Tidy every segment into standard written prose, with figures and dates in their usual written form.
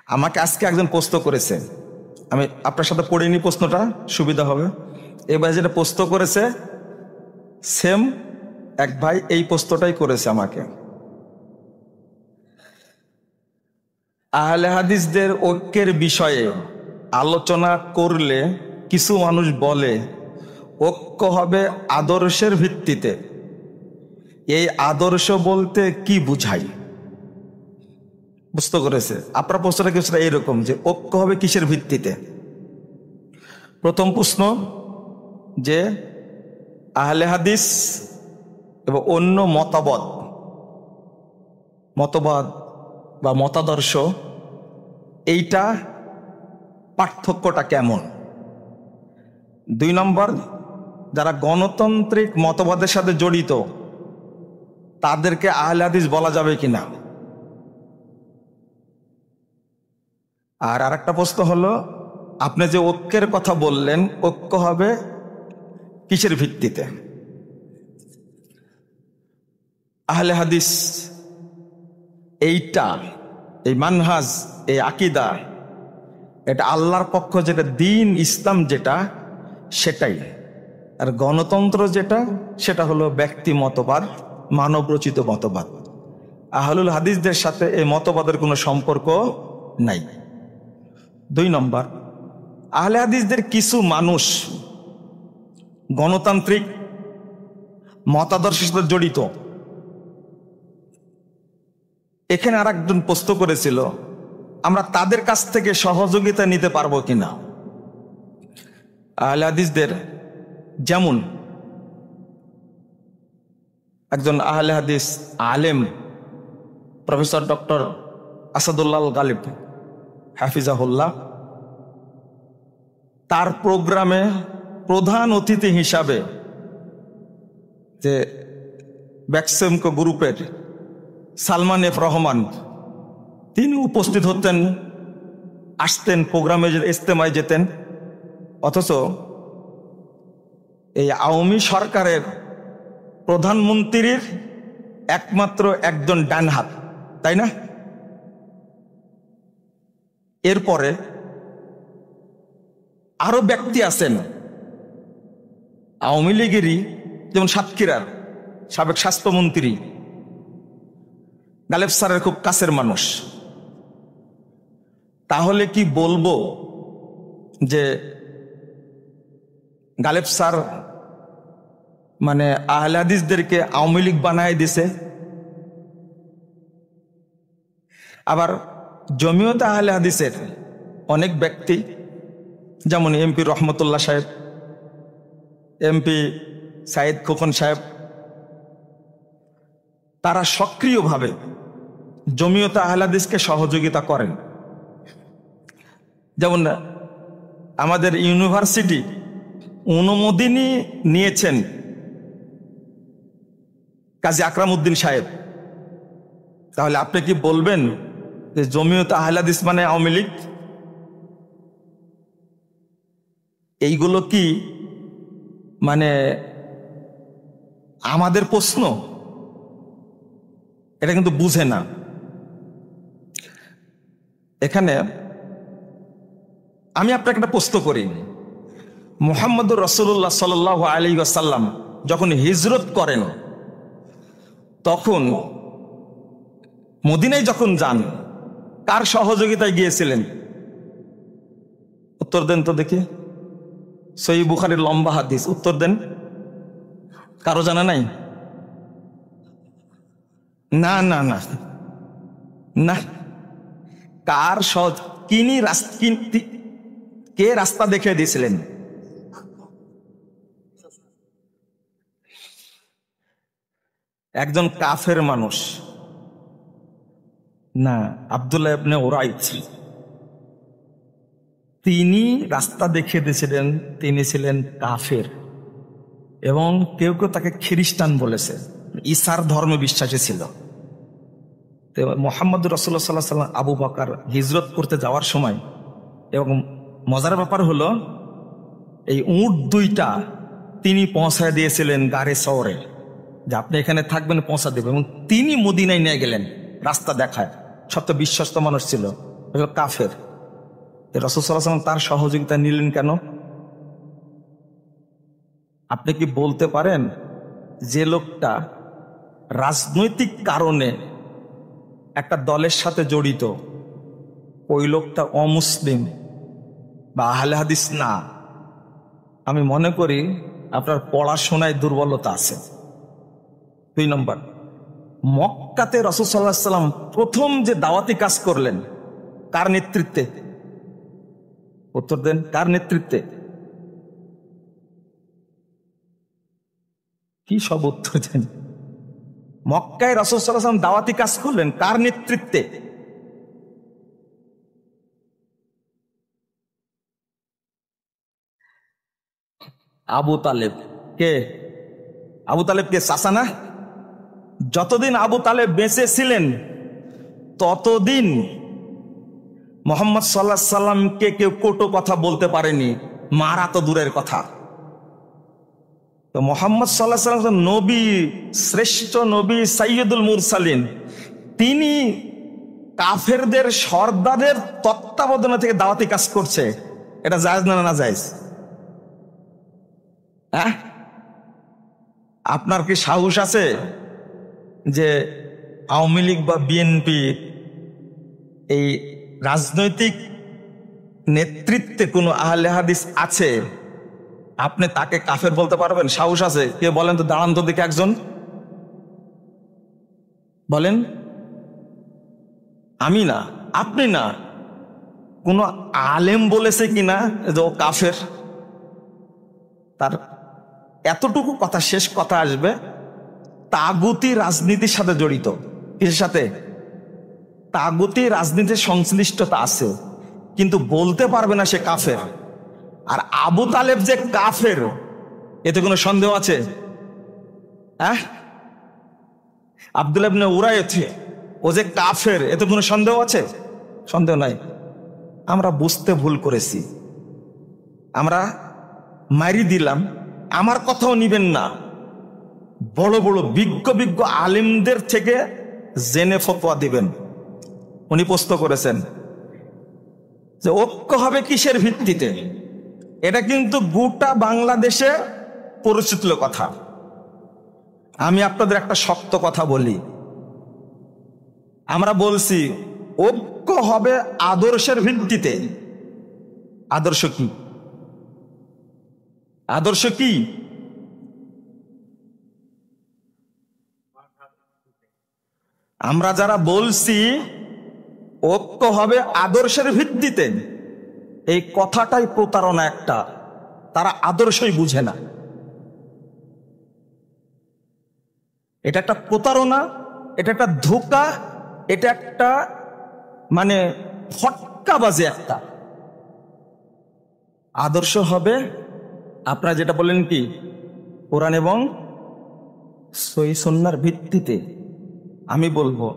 আমাকে আজকে একজন প্রশ্ন করেছে, আমি আপনার সাথে পড়িনি, প্রশ্নটা সুবিধা হবে। এবার যেটা প্রশ্ন করেছে সেম এক ভাই এই প্রশ্নটাই করেছে আমাকে। আহলে হাদিসদের ঐক্যের বিষয়ে আলোচনা করলে কিছু মানুষ বলে ঐক্য হবে আদর্শের ভিত্তিতে। এই আদর্শ বলতে কি বুঝাই? প্রশ্ন করেছে। আপনার প্রশ্নটা কিছুটা এইরকম যে ঐক্য হবে কিসের ভিত্তিতে। প্রথম প্রশ্ন যে আহলে হাদিস এবং অন্য মতবাদ বা মতাদর্শ এইটা পার্থক্যটা কেমন। 2 নম্বর, যারা গণতান্ত্রিক মতবাদের সাথে জড়িত তাদেরকে আহলে হাদিস বলা যাবে কিনা। আর আরেকটা প্রশ্ন হলো, আপনি যে ঐক্যের কথা বললেন, ঐক্য হবে কিসের ভিত্তিতে। আহলে হাদিস এইটা, এই মানহাজ, এই আকীদা, এটা আল্লাহর পক্ষ যেটা দিন ইসলাম যেটা সেটাই। আর গণতন্ত্র যেটা সেটা হলো ব্যক্তি মতবাদ, মানব রচিত মতবাদ। আহলুল হাদিসদের সাথে এই মতবাদের কোনো সম্পর্ক নাই। 2 নম্বর, আহলে হাদিসদের কিছু মানুষ গণতান্ত্রিক মতাদর্শের সাথে জড়িত। এখানে আর একজন প্রশ্ন করেছিল আমরা তাদের কাছ থেকে সহযোগিতা নিতে পারবো কিনা। আহলে হাদিসদের যেমন একজন আহলে হাদিস আলেম প্রফেসর ডক্টর আসাদুল্লাহ গালিব হাফিজাহুল্লাহ, তার প্রোগ্রামে প্রধান অতিথি হিসাবে যে ব্যাকসেমকো গ্রুপের সালমান এফ রহমান তিনি উপস্থিত হতেন, আসতেন, প্রোগ্রামে ইজতেমায় যেতেন। অথচ এই আওয়ামী সরকারের প্রধানমন্ত্রীর একমাত্র একজন ডান হাত, তাই না? এরপরে আরো ব্যক্তি আছেন আওয়ামী লীগেরই, যেমন সাতক্ষীরার সাবেক স্বাস্থ্যমন্ত্রী গালেব স্যারের খুব কাছের মানুষ। তাহলে কি বলবো যে গালেব স্যার মানে আহলে হাদিসদেরকে আওয়ামী লীগ বানায় দিছে? আবার জমিয়তে আহলে হাদিসের অনেক ব্যক্তি যেমন এমপি রহমতুল্লাহ সাহেব, এমপি সাইদ খোকন সাহেব, তারা সক্রিয়ভাবে জমিয়তে আহলে হাদিসকে সহযোগিতা করেন। যেমন আমাদের ইউনিভার্সিটি অনুমোদনই নিয়েছেন কাজী আকরাম উদ্দিন সাহেব। তাহলে আপনি কি বলবেন যে জমিয়তে আহলে হাদিস মানে আওয়ামী লীগ? এইগুলো কি মানে আমাদের প্রশ্ন? এটা কিন্তু বুঝে না। এখানে আমি আপনাকে একটা প্রশ্ন করি, মুহাম্মদুর রাসূলুল্লাহ সাল্লাল্লাহু আলাইহি ওয়াসাল্লাম যখন হিজরত করেন তখন মদিনায় যখন যান কার সহযোগিতায় গিয়েছিলেন? উত্তর দেন তো দেখি। সহিহ বুখারীর লম্বা হাদিস, উত্তর দেন। কারো জানা নাই? না না না না, কার কে রাস্তা দেখে দিয়েছিলেন? একজন কাফের মানুষ না, আব্দুল্লাহ ইবনে উরাইত, তিনি রাস্তা দেখিয়ে দিয়েছিলেন। তিনি ছিলেন কাফের এবং কেউ কেউ তাকে খ্রিস্টান বলেছে, ঈসার ধর্মে বিশ্বাসী ছিল। তো মুহাম্মদুর রাসূলুল্লাহ সাল্লাল্লাহু আলাইহি ওয়াসাল্লাম আবু বকর হিজরত করতে যাওয়ার সময়, এবং মজার ব্যাপার হলো এই উট 2টা তিনি পৌঁছায় দিয়েছিলেন গারে শহরে, যে আপনি এখানে থাকবেন, পৌঁছা দেবেন। এবং তিনি মদিনায় নিয়ে গেলেন রাস্তা দেখায়, সবচেয়ে বিশ্বস্ত মানুষ ছিল। এগুলো কাফের। রাসূল সাল্লাল্লাহু আলাইহি ওয়াসাল্লাম তার সহযোগিতা নিলেন কেন? আপনি কি বলতে পারেন যে লোকটা রাজনৈতিক কারণে একটা দলের সাথে জড়িত, ওই লোকটা অমুসলিম বা আহলে হাদিস না? আমি মনে করি আপনার পড়াশোনায় দুর্বলতা আছে। 2 নম্বর, মক্কাতে রাসূল সাল্লাল্লাহু আলাইহি ওয়াসাল্লাম প্রথম যে দাওয়াতি কাজ করলেন কার নেতৃত্বে? উত্তর দেন, কার নেতৃত্বে? কি সব উত্তর দেন? মক্কায় রাসূল সাল্লাল্লাহু আলাইহি ওয়াসাল্লাম দাওয়াতি কাজ করলেন কার নেতৃত্বে? আবু তালেব। কে আবু তালেব? কে? চাচা না? যতদিন আবু তালেব বেঁচে ছিলেন ততদিন মুহাম্মদ সাল্লাল্লাহু আলাইহি সাল্লামকে কেউ কটু কথা বলতে পারেনি, মারা তো দূরের কথা। তো মুহাম্মদ সাল্লাল্লাহু আলাইহি সাল্লাম নবী, শ্রেষ্ঠ নবী, সাইয়্যিদুল মুরসালিন, তিনি কাফেরদের সর্দারের তত্ত্বাবধানে থেকে দাওয়াতি কাজ করছে। এটা জায়েজ না না জায়েজ? হ্যাঁ, আপনার কি সাহস আছে যে আওয়ামী লীগ বা বিএনপি এই রাজনৈতিক নেতৃত্বে কোনো আহলে হাদিস আছে, আপনি তাকে কাফের বলতে পারবেন? সাহস আছে? কে বলেন তো, দাঁড়ান তো দেখে একজন বলেন। আমি না, আপনি না, কোন আলেম বলেছে কিনা যে ও কাফের? তার এতটুকু কথা, শেষ কথা আসবে, তাগুতি রাজনীতির সাথে জড়িত। কিসের সাথে? তাগুতি রাজনীতির সংশ্লিষ্টতা আছে, কিন্তু বলতে পারবে না সে কাফের। আর আবু তালেব যে কাফের এতে কোনো সন্দেহ আছে? হ্যাঁ, আব্দুল্লাহ ইবনে উরাইয়া ও যে কাফের এতে কোনো সন্দেহ আছে? সন্দেহ নাই। আমরা বুঝতে ভুল করেছি, আমরা মারি দিলাম, আমার কথাও নিবেন না। বড় বড় বিজ্ঞ বিজ্ঞ আলেমদের থেকে জেনে ফতোয়া দিবেন। উনি প্রশ্ন করেছেন যে ঐক্য হবে কিসের ভিত্তিতে? এটা কিন্তু গোটা বাংলাদেশে পরিচিত কথা। আমি আপনাদের একটা শক্ত কথা বলি, আমরা বলছি ঐক্য হবে আদর্শের ভিত্তিতে। আদর্শ কি? আদর্শ কি? আমরা যারা বলছি ঐক্য হবে আদর্শের ভিত্তিতে, এই কথাটাই প্রতারণা একটা। তারা আদর্শই বুঝে না। এটা একটা প্রতারণা, এটা একটা ধোঁকা, এটা একটা মানে ফটকাবাজি একটা। আদর্শ হবে আপনারা যেটা বলেন কি, কোরআন এবং সহিহ সুন্নাহর ভিত্তিতে। আমি বলবো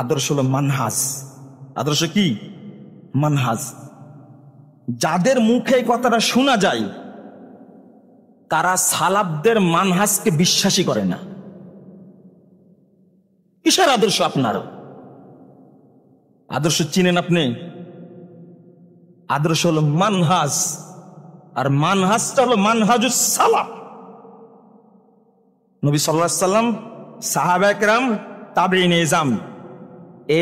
আদর্শ হলো মানহাজ। আদর্শ কি? মানহাজ। যাদের মুখে এই কথাটা শোনা যায় তারা সালাফদের মানহাজকে বিশ্বাসই করে না। কিসের আদর্শ আপনার? আদর্শ চিনেন আপনি? আদর্শ হলো মানহাজ, আর মানহাজটা হলো মানহাজুস সালাফ। নবী সাল্লাল্লাহু আলাইহি সাল্লাম, সাহাবায়ে কেরাম, তাবেঈন ইজাম,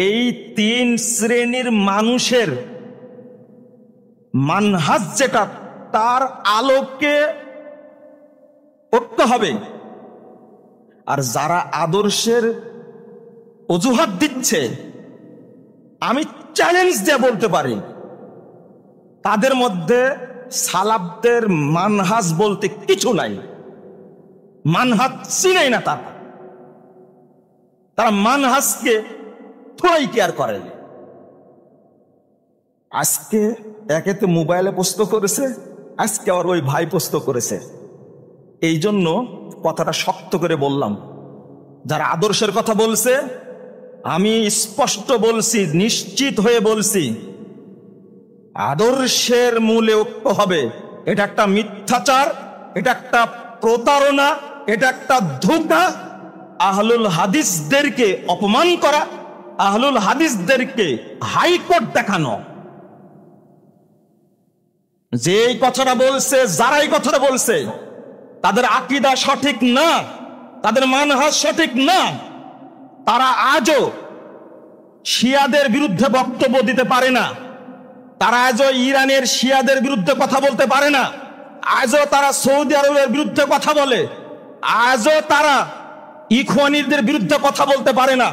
এই 3 শ্রেণীর মানুষের মানহাজ যেটা, তার আলোকে ঐক্য হবে। আর যারা আদর্শের অজুহাত দিচ্ছে, আমি চ্যালেঞ্জ দিয়ে বলতে পারি তাদের মধ্যে সালাফদের মানহাজ বলতে কিছু নাই। মানহাজ চিনেই না তারা। তারা মানহাজকে থোড়াই কেয়ার করে। আজকে একেতে মোবাইলে পোস্ট করেছে, আজকে আবার ওই ভাই পোস্ট করেছে। এই জন্য কথাটা শক্ত করে বললাম। যারা আদর্শের কথা বলছে, আমি স্পষ্ট বলছি, নিশ্চিত হয়ে বলছি, আদর্শের মূলে ঐক্য হবে। এটা একটা মিথ্যাচার, এটা একটা প্রতারণা, এটা একটা ধোঁকা, আহলুল হাদিসদেরকে অপমান করা, আহলুল হাদিসদেরকে হাইকোর্ট দেখানো, যে এই কথাটা বলছে, যারা এই কথাটা বলছে তাদের আকীদা সঠিক না, তাদের মানহাজ সঠিক না, তারা আজও শিয়াদের বিরুদ্ধে বক্তব্য দিতে পারে না, তারা আজও ইরানের শিয়াদের বিরুদ্ধে কথা বলতে পারে না, আজও তারা সৌদি আরবের বিরুদ্ধে কথা বলে, আজও তারা ইখওয়ানিদের বিরুদ্ধে কথা বলতে পারে না,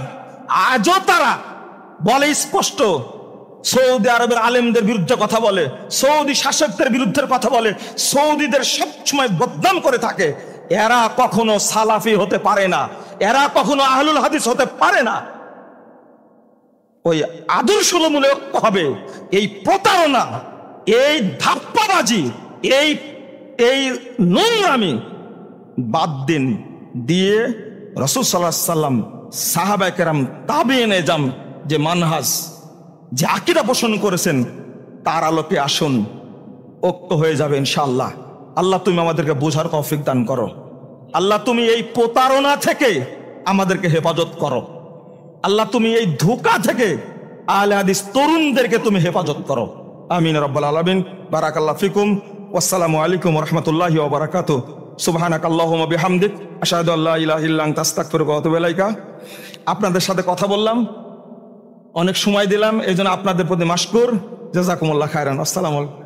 আজও তারা বলে স্পষ্ট সৌদি আরবের আলেমদের বিরুদ্ধে কথা বলে, সৌদি শাসকদের বিরুদ্ধে কথা বলে, সৌদিদের সবসময় বদনাম করে থাকে। এরা কখনো সালাফি হতে পারে না, এরা কখনো আহলুল হাদিস হতে পারে না। ওই আদর্শমূলক হবে এই প্রতারণা, এই ধাপ্পাবাজি, এই নোংরামি বাদ দিন, দিয়ে রাসূল সাল্লাল্লাহু আলাইহি সাল্লাম, সাহাবায়ে কেরাম, তাবেঈনে জাম যে মানহাজ, যে আকীদা পোষণ করেছেন তার আলোকে আসুন, ঐক্য হয়ে যাবে ইনশাআল্লাহ। আল্লাহ তুমি আমাদেরকে বোঝার তৌফিক দান করো। আল্লাহ তুমি এই প্রতারণা থেকে আমাদেরকে হেফাজত করো। আল্লাহ তুমি এই ধোঁকা থেকে আহলে হাদিস তরুণদেরকে তুমি হেফাজত করো। আমিন রাব্বাল আলামিন। বারাকাল্লাহু ফিকুম। ওয়াসসালামু আলাইকুম ওয়া রাহমাতুল্লাহি ওয়া বারাকাতুহু। সুবহানাকাল্লাহুম্মা বিহামদিক আশহাদু আল্লা ইলাহা ইল্লা আনতা আস্তাগফিরুকা ওয়া আতুবু ইলাইকা। আপনাদের সাথে কথা বললাম, অনেক সময় দিলাম, এই জন্য আপনাদের প্রতি মাশকুর। জাযাকুমুল্লাহ খায়রান। আসসালামু আলাইকুম।